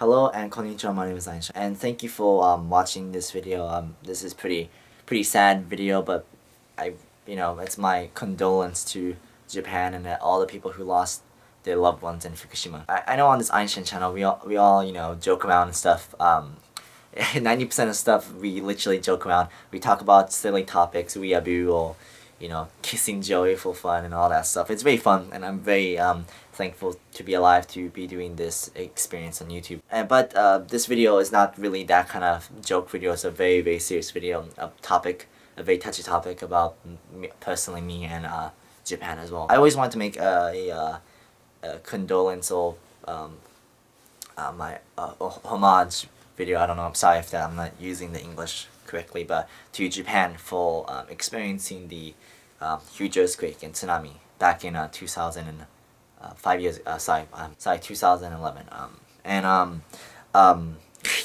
Hello and konnichiwa, my name is Einshine, and thank you for watching this video. This is pretty sad video, but it's my condolence to Japan and all the people who lost their loved ones in Fukushima. I know on this Einshine channel we all joke around and stuff. 90% of stuff we literally joke around. We talk about silly topics, weeaboo, or kissing Joey for fun and all that stuff. It's very fun, and I'm very thankful to be alive to be doing this experience on YouTube. But this video is not really that kind of joke video. It's a very serious video, a very touchy topic about personally me and Japan as well. I always wanted to make a condolence or my homage video. I don't know, I'm sorry if I'm not using the English correctly, but to Japan for experiencing the huge earthquake and tsunami back in 2011.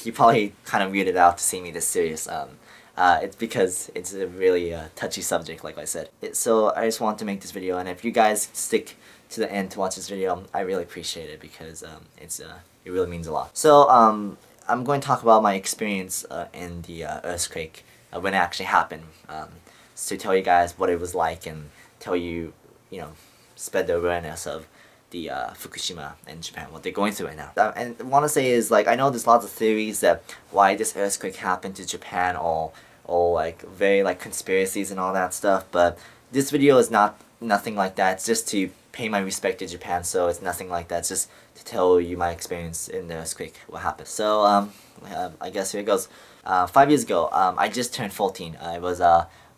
You probably kind of weirded out to see me this serious. It's because it's a really touchy subject, like I said. So I just want to make this video, and if you guys stick to the end to watch this video, I really appreciate it, because it really means a lot. So I'm going to talk about my experience in the earthquake when it actually happened, to tell you guys what it was like and tell you, spread the awareness of the Fukushima and Japan, what they're going through right now. And I want to say is, like, I know there's lots of theories that why this earthquake happened to Japan, or like very like conspiracies and all that stuff, but this video is nothing like that. It's just to pay my respect to Japan, so it's nothing like that. It's just to tell you my experience in the earthquake, what happened. So I guess here it goes. 5 years ago, I just turned 14. It was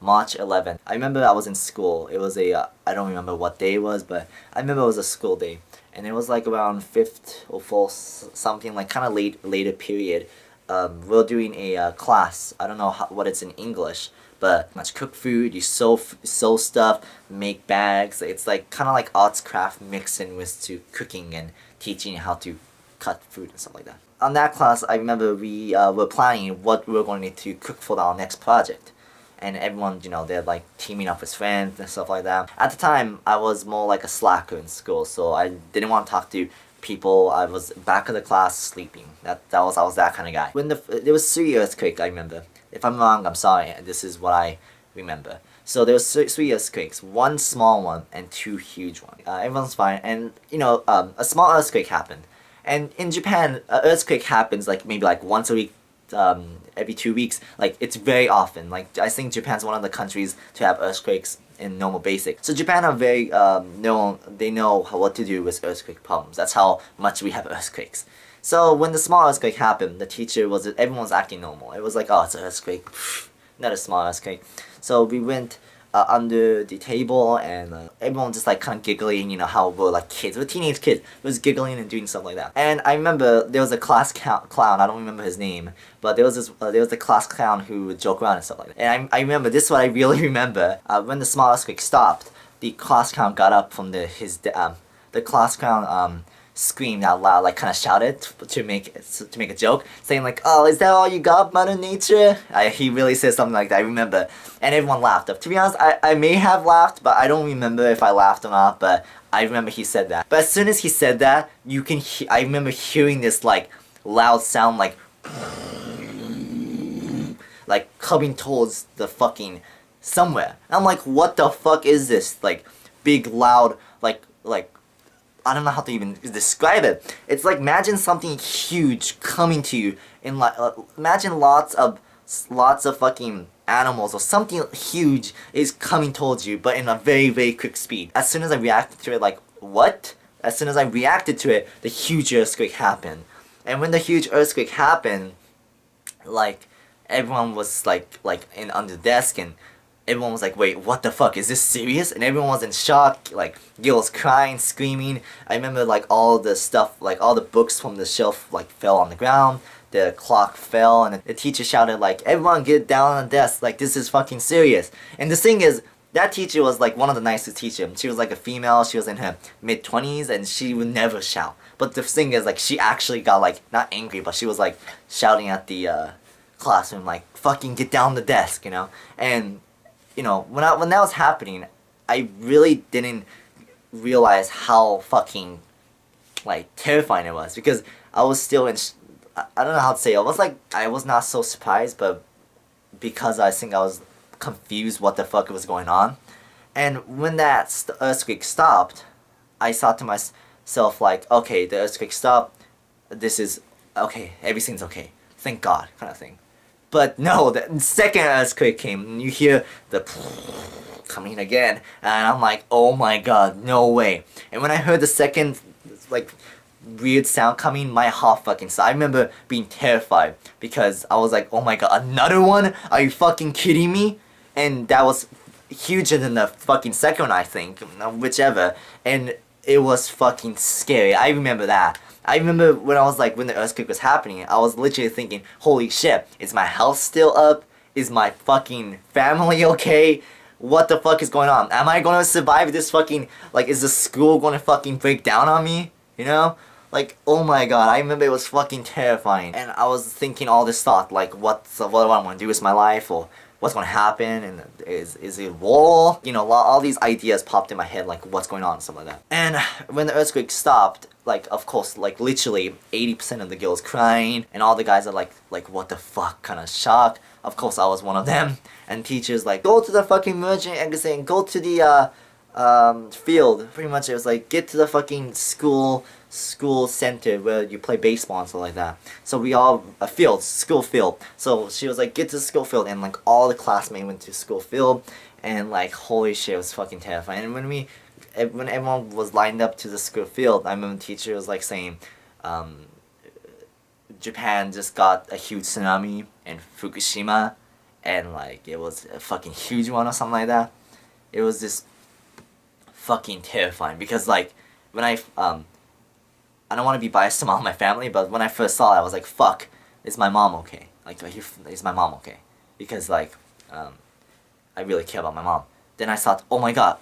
March 11th. I remember I was in school. It was I don't remember what day it was, but I remember it was a school day, and it was like around 5th or 4th, something like kind of later period. We're doing a class. I don't know what it's in English, but much cook food, you sew stuff, make bags. It's like kind of like arts craft mixed in with to cooking and teaching how to cut food and stuff like that. On that class, I remember we were planning what we were going to cook for our next project, and everyone, they're like teaming up with friends and stuff like that. At the time, I was more like a slacker in school, so I didn't want to talk to people. I was back of the class sleeping. I was that kind of guy. When there was 3 earthquakes, I remember. If I'm wrong, I'm sorry. This is what I remember. So there was 3 earthquakes, 1 small one and 2 huge ones. Everyone's fine, and a small earthquake happened. And in Japan, an earthquake happens like maybe like once a week, every 2 weeks. Like, it's very often. Like, I think Japan's one of the countries to have earthquakes in normal basic. So Japan are very they know what to do with earthquake problems. That's how much we have earthquakes. So when the small earthquake happened, everyone was acting normal. It was like, oh, it's an earthquake, not a small earthquake. So we went under the table, and everyone just like kind of giggling, how we're like kids, we're teenage kids, was giggling and doing stuff like that. And I remember there was a class clown, I don't remember his name, but there was a class clown who would joke around and stuff like that. And I remember, this is what I really remember, when the small earthquake stopped, the class clown got up from the class clown screamed out loud, like kind of shouted to make a joke, saying like, "Oh, is that all you got, Mother Nature?" He really said something like that, I remember, and everyone laughed. To be honest, I may have laughed, but I don't remember if I laughed or not. But I remember he said that. But as soon as he said that, I remember hearing this like loud sound, like coming towards the fucking somewhere. And I'm like, what the fuck is this? Like, big, loud, like. I don't know how to even describe it. It's like, imagine something huge coming to you in like, imagine lots of fucking animals or something huge is coming towards you, but in a very quick speed. As soon as I reacted to it, like, what? As soon as I reacted to it, the huge earthquake happened. And when the huge earthquake happened, like, everyone was like under the desk, and everyone was like, wait, what the fuck? Is this serious? And everyone was in shock, like, girls crying, screaming. I remember, like, all the stuff, like, all the books from the shelf, like, fell on the ground. The clock fell, and the teacher shouted, like, everyone get down on the desk, like, this is fucking serious. And the thing is, that teacher was, like, one of the nicest teachers. She was, like, a female, she was in her mid-20s, and she would never shout. But the thing is, like, she actually got, like, not angry, but she was, like, shouting at the classroom, like, fucking get down the desk, And when that was happening, I really didn't realize how fucking, like, terrifying it was, because I was still in I don't know how to say it. I was not so surprised, but because I think I was confused what the fuck was going on. And when that earthquake stopped, I thought to myself like, okay, the earthquake stopped. This is okay. Everything's okay. Thank God, kind of thing. But no, the second earthquake came, and you hear the coming again, and I'm like, oh my God, no way. And when I heard the second, like, weird sound coming, my heart fucking stopped. I remember being terrified because I was like, oh my God, another one? Are you fucking kidding me? And that was huger than the fucking second one, I think, whichever. And it was fucking scary. I remember that. I remember when I was like, when the earthquake was happening, I was literally thinking, holy shit, is my health still up? Is my fucking family okay? What the fuck is going on? Am I gonna survive this fucking, like, is the school gonna fucking break down on me? You know? Like, oh my God, I remember it was fucking terrifying. And I was thinking all this thought, like, what I'm gonna do with my life, or what's gonna happen, and is it war? You know, all these ideas popped in my head, like, what's going on, and stuff like that. And when the earthquake stopped, like, of course, like, literally 80% of the girls crying, and all the guys are like, what the fuck, kind of shocked. Of course, I was one of them. And teachers like, go to the fucking emergency exit and go to the field. Pretty much, it was like, get to the fucking school center where you play baseball and stuff like that. So we all school field. So she was like, get to the school field, and like all the classmates went to school field, and like holy shit, it was fucking terrifying. And when everyone was lined up to the school field, I remember the teacher was like saying, Japan just got a huge tsunami in Fukushima, and like it was a fucking huge one or something like that. It was just fucking terrifying because like when I don't want to be biased to my family, but when I first saw it, I was like, fuck, is my mom okay? Like, is my mom okay? Because like I really care about my mom. Then I thought, oh my God,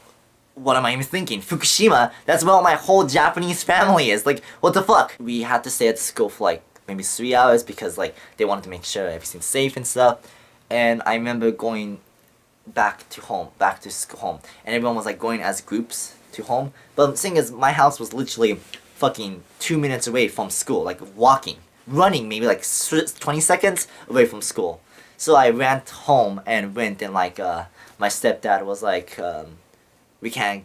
what am I even thinking? Fukushima, that's where my whole Japanese family is. Like, what the fuck? We had to stay at school for like maybe 3 hours because like they wanted to make sure everything's safe and stuff. And I remember going back to home, and everyone was like going as groups to home. But the thing is, my house was literally fucking 2 minutes away from school, like running maybe like 20 seconds away from school. So I ran home and went, and like my stepdad was like, we can't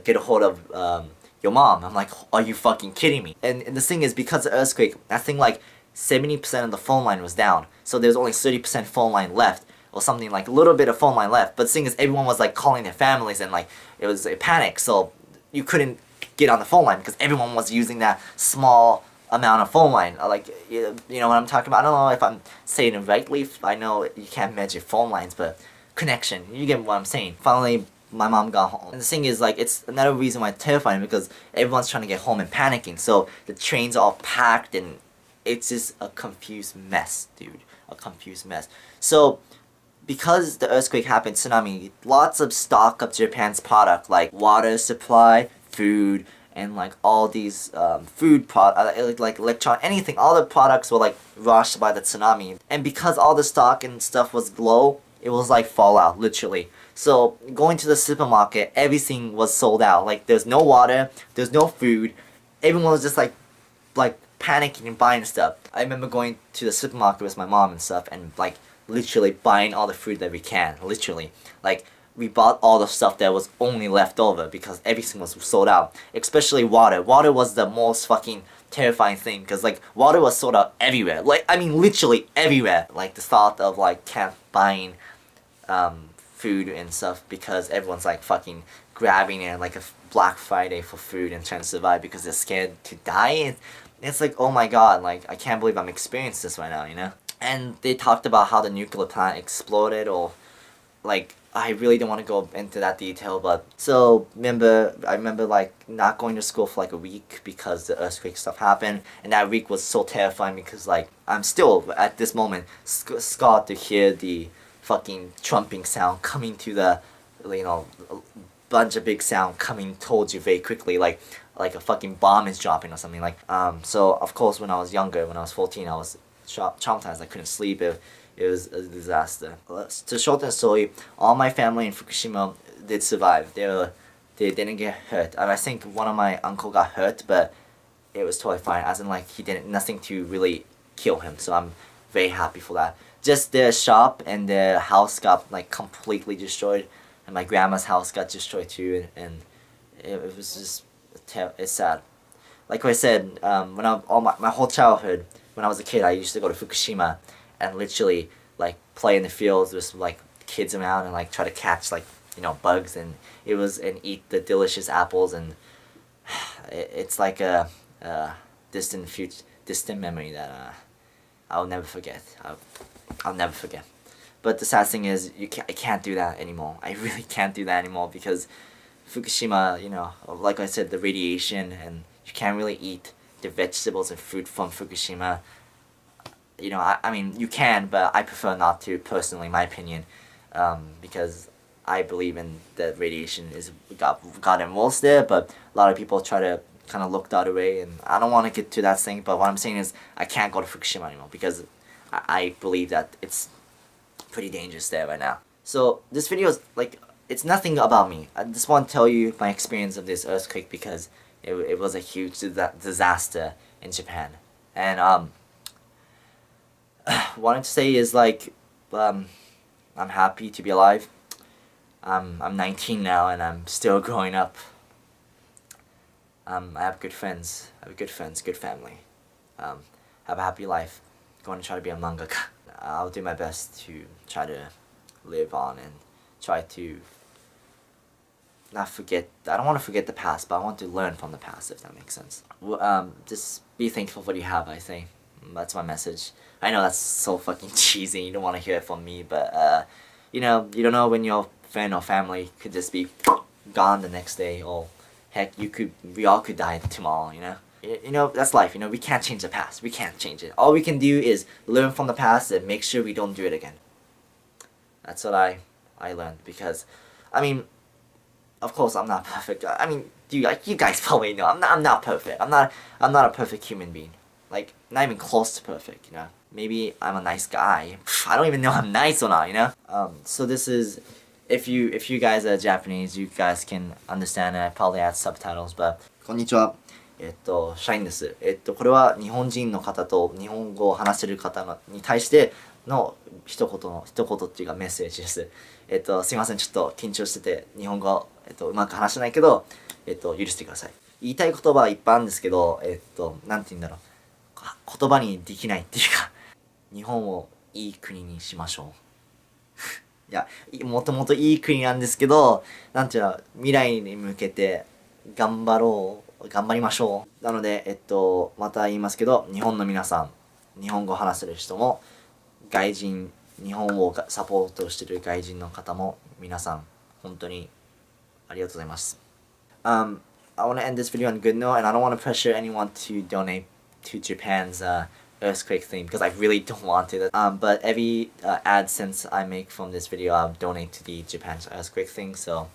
get a hold of your mom. I'm like, are you fucking kidding me? And the thing is, because of the earthquake, I think like 70% of the phone line was down. So there's only 30% phone line left, or something, like a little bit of phone line left. But the thing is, everyone was like calling their families, and like it was a panic. So you couldn't get on the phone line because everyone was using that small amount of phone line. Like, you know what I'm talking about? I don't know if I'm saying it rightly. I know you can't measure phone lines, but connection. You get what I'm saying. Finally, my mom got home. And the thing is, like, it's another reason why it's terrifying, because everyone's trying to get home and panicking. So the trains are all packed, and it's just a confused mess, dude. A confused mess. So because the earthquake happened, tsunami, lots of stock of Japan's product, like water supply, food, and like all these food products, like electron, anything, all the products were like rushed by the tsunami. And because all the stock and stuff was low, it was like fallout, literally. So going to the supermarket, everything was sold out. Like there's no water, there's no food. Everyone was just like panicking and buying stuff. I remember going to the supermarket with my mom and stuff, and like literally buying all the food that we can. Literally, like we bought all the stuff that was only left over because everything was sold out. Especially water. Water was the most fucking terrifying thing, because like water was sold out everywhere. Like, I mean literally everywhere. Like the thought of like can't buying food and stuff because everyone's like fucking grabbing it like a Black Friday for food and trying to survive because they're scared to die. And it's like, oh my God, like I can't believe I'm experiencing this right now, you know? And they talked about how the nuclear plant exploded, or like, I really don't want to go into that detail, but so I remember like not going to school for like a week because the earthquake stuff happened, and that week was so terrifying because like I'm still at this moment scarred to hear the fucking trumping sound coming to the, you know, bunch of big sound coming towards you very quickly, like a fucking bomb is dropping or something. Like so of course when I was younger, when I was 14, I was traumatized. I couldn't sleep. It was a disaster. To shorten the story, all my family in Fukushima did survive. They didn't get hurt. And I think one of my uncle got hurt, but it was totally fine. As in, like, he didn't, nothing to really kill him. So I'm very happy for that. Just the shop and the house got like completely destroyed, and my grandma's house got destroyed too, and it was just it's sad. Like I said, when all my whole childhood, when I was a kid, I used to go to Fukushima and literally like play in the fields with like kids around and like try to catch like bugs and eat the delicious apples, and it's like a distant memory that I'll never forget. I'll never forget. But the sad thing is, I can't do that anymore. I really can't do that anymore because Fukushima, like I said, the radiation, and you can't really eat the vegetables and fruit from Fukushima. I mean, you can, but I prefer not to, personally, my opinion, because I believe in the radiation gotten worse there, but a lot of people try to kind of look the other way, and I don't want to get to that thing, but what I'm saying is I can't go to Fukushima anymore because I believe that it's pretty dangerous there right now. So this video is like, it's nothing about me. I just want to tell you my experience of this earthquake because it was a huge disaster in Japan. And wanted to say is like, I'm happy to be alive. I'm 19 now and I'm still growing up. I have good friends. Good family. Have a happy life. Going to try to be a mangaka. I'll do my best to try to live on and try to not forget. I don't want to forget the past, but I want to learn from the past, if that makes sense. Just be thankful for what you have, I say. That's my message. I know that's so fucking cheesy. You don't want to hear it from me, but you don't know when your friend or family could just be gone the next day, or heck, we all could die tomorrow. That's life. We can't change the past. We can't change it. All we can do is learn from the past and make sure we don't do it again. That's what I learned, because I mean, of course I'm not perfect. I mean, you guys probably know I'm not perfect. I'm not a perfect human being. Like, not even close to perfect. Maybe I'm a nice guy. I don't even know I'm nice or not. So this is, if you guys are Japanese, you guys can understand it. I probably add subtitles, but こんにちは。シャインです。これは日本人の方と日本語を話せる方に対しての一言っていうかメッセージです。すいません、ちょっと緊張してて日本語、うまく話せないけど、許してください。言いたい言葉はいっぱいあるんですけど、なんて言うんだろう。言葉にできないっていうか、日本をいい国にしましょう。いや、もともといい国なんですけど、なんていうの、未来に向けて頑張りましょう。なので、また言いますけど、日本の皆さん、日本語を話せる人も、日本をサポートしている外人の方も、皆さん、本当にありがとうございます。I want to end this video on a good note, and I don't want to pressure anyone to donate to Japan's earthquake thing, because I really don't want to. But every AdSense I make from this video, I'll donate to the Japan's earthquake thing, so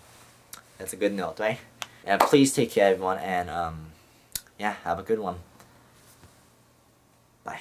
that's a good note, right? And please take care, everyone, and yeah, have a good one. Bye.